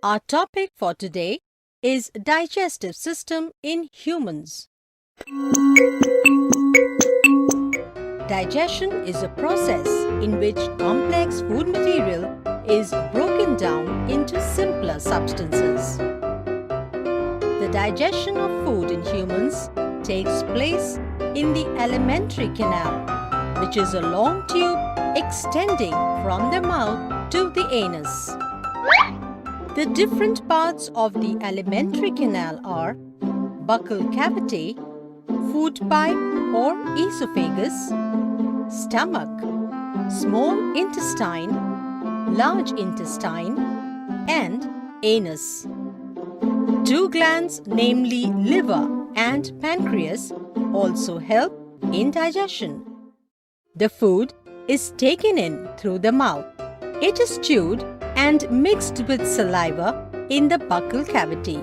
Our topic for today is digestive system in humans. Digestion is a process in which complex food material is broken down into simpler substances. The digestion of food in humans takes place in the alimentary canal, which is a long tube extending from the mouth to the anus. The different parts of the alimentary canal are buccal cavity, food pipe or esophagus, stomach, small intestine, large intestine, and anus. Two glands, namely liver and pancreas, also help in digestion. The food is taken in through the mouth. It is chewed and mixed with saliva in the buccal cavity.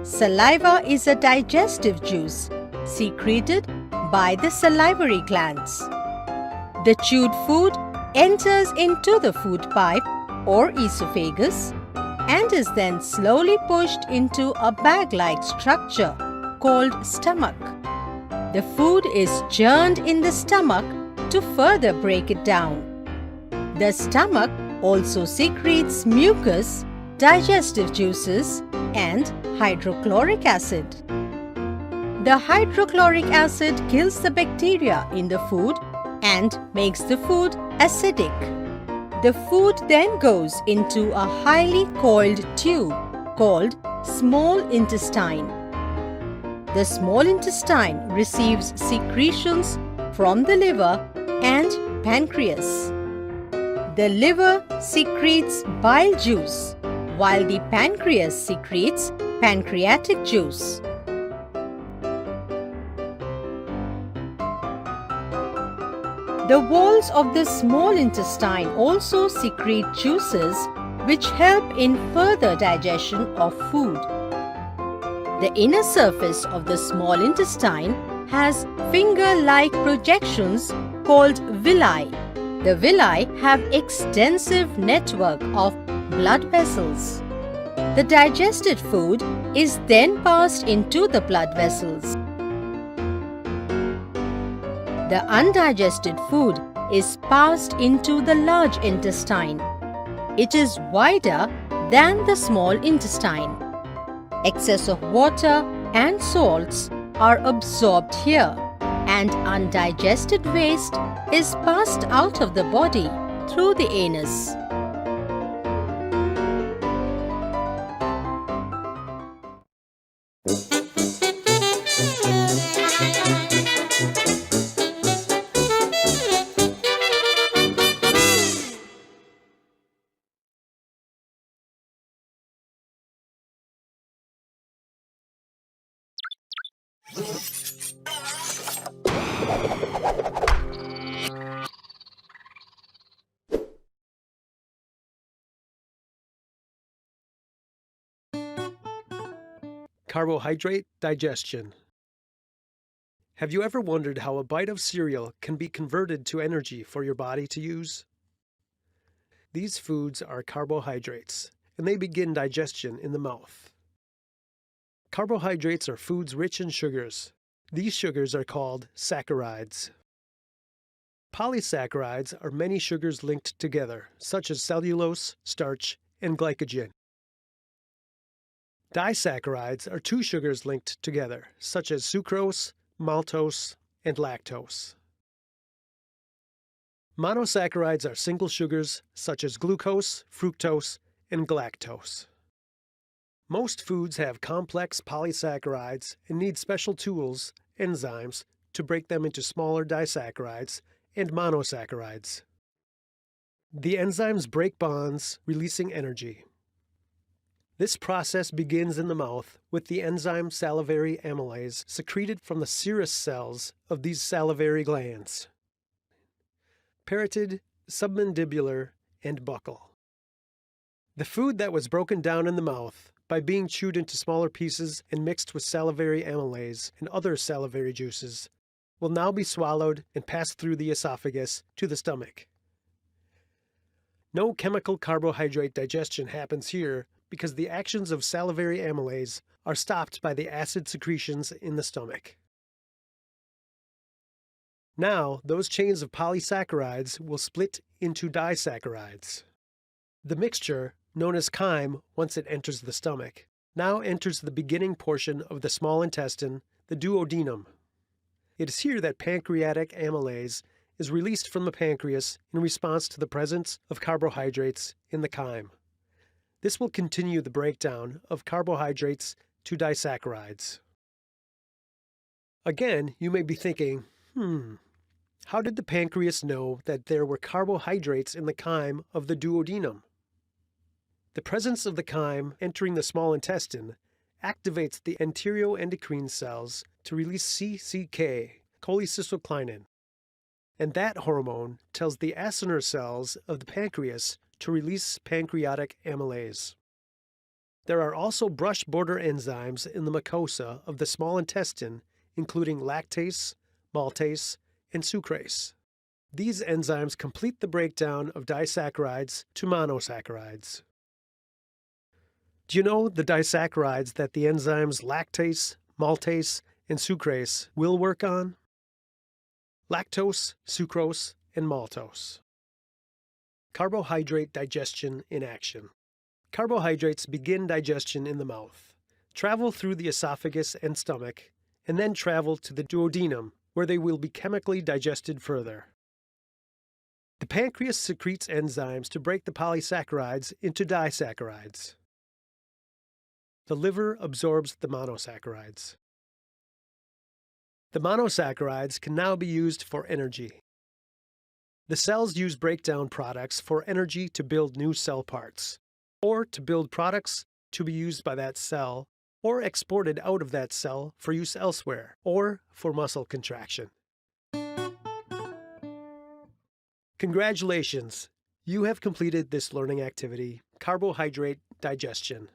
Saliva is a digestive juice secreted by the salivary glands. The chewed food enters into the food pipe or esophagus and is then slowly pushed into a bag-like structure called stomach. The food is churned in the stomach to further break it down. The stomach also secretes mucus, digestive juices, and hydrochloric acid. The hydrochloric acid kills the bacteria in the food and makes the food acidic. The food then goes into a highly coiled tube called small intestine. The small intestine receives secretions from the liver and pancreas. The liver secretes bile juice, while the pancreas secretes pancreatic juice. The walls of the small intestine also secrete juices which help in further digestion of food. The inner surface of the small intestine has finger-like projections called villi. The villi have extensive network of blood vessels. The digested food is then passed into the blood vessels. The undigested food is passed into the large intestine. It is wider than the small intestine. Excess of water and salts are absorbed here, and undigested waste is passed out of the body through the anus. Carbohydrate digestion. Have you ever wondered how a bite of cereal can be converted to energy for your body to use? These foods are carbohydrates, and they begin digestion in the mouth. Carbohydrates are foods rich in sugars. These sugars are called saccharides. Polysaccharides are many sugars linked together, such as cellulose, starch, and glycogen. Disaccharides are two sugars linked together, such as sucrose, maltose, and lactose. Monosaccharides are single sugars, such as glucose, fructose, and galactose. Most foods have complex polysaccharides and need special tools, enzymes, to break them into smaller disaccharides and monosaccharides. The enzymes break bonds, releasing energy. This process begins in the mouth with the enzyme salivary amylase secreted from the serous cells of these salivary glands: parotid, submandibular, and buccal. The food that was broken down in the mouth by being chewed into smaller pieces and mixed with salivary amylase and other salivary juices will now be swallowed and pass through the esophagus to the stomach. No chemical carbohydrate digestion happens here because the actions of salivary amylase are stopped by the acid secretions in the stomach. Now, those chains of polysaccharides will split into disaccharides. The mixture, known as chyme once it enters the stomach, now enters the beginning portion of the small intestine, the duodenum. It is here that pancreatic amylase is released from the pancreas in response to the presence of carbohydrates in the chyme. This will continue the breakdown of carbohydrates to disaccharides. Again, you may be thinking, how did the pancreas know that there were carbohydrates in the chyme of the duodenum? The presence of the chyme entering the small intestine activates the enteroendocrine cells to release CCK, cholecystokinin, and that hormone tells the acinar cells of the pancreas to release pancreatic amylase. There are also brush border enzymes in the mucosa of the small intestine, including lactase, maltase, and sucrase. These enzymes complete the breakdown of disaccharides to monosaccharides. Do you know the disaccharides that the enzymes lactase, maltase, and sucrase will work on? Lactose, sucrose, and maltose. Carbohydrate digestion in action. Carbohydrates begin digestion in the mouth, travel through the esophagus and stomach, and then travel to the duodenum, where they will be chemically digested further. The pancreas secretes enzymes to break the polysaccharides into disaccharides. The liver absorbs the monosaccharides. The monosaccharides can now be used for energy. The cells use breakdown products for energy to build new cell parts, or to build products to be used by that cell, or exported out of that cell for use elsewhere, or for muscle contraction. Congratulations! You have completed this learning activity, carbohydrate digestion.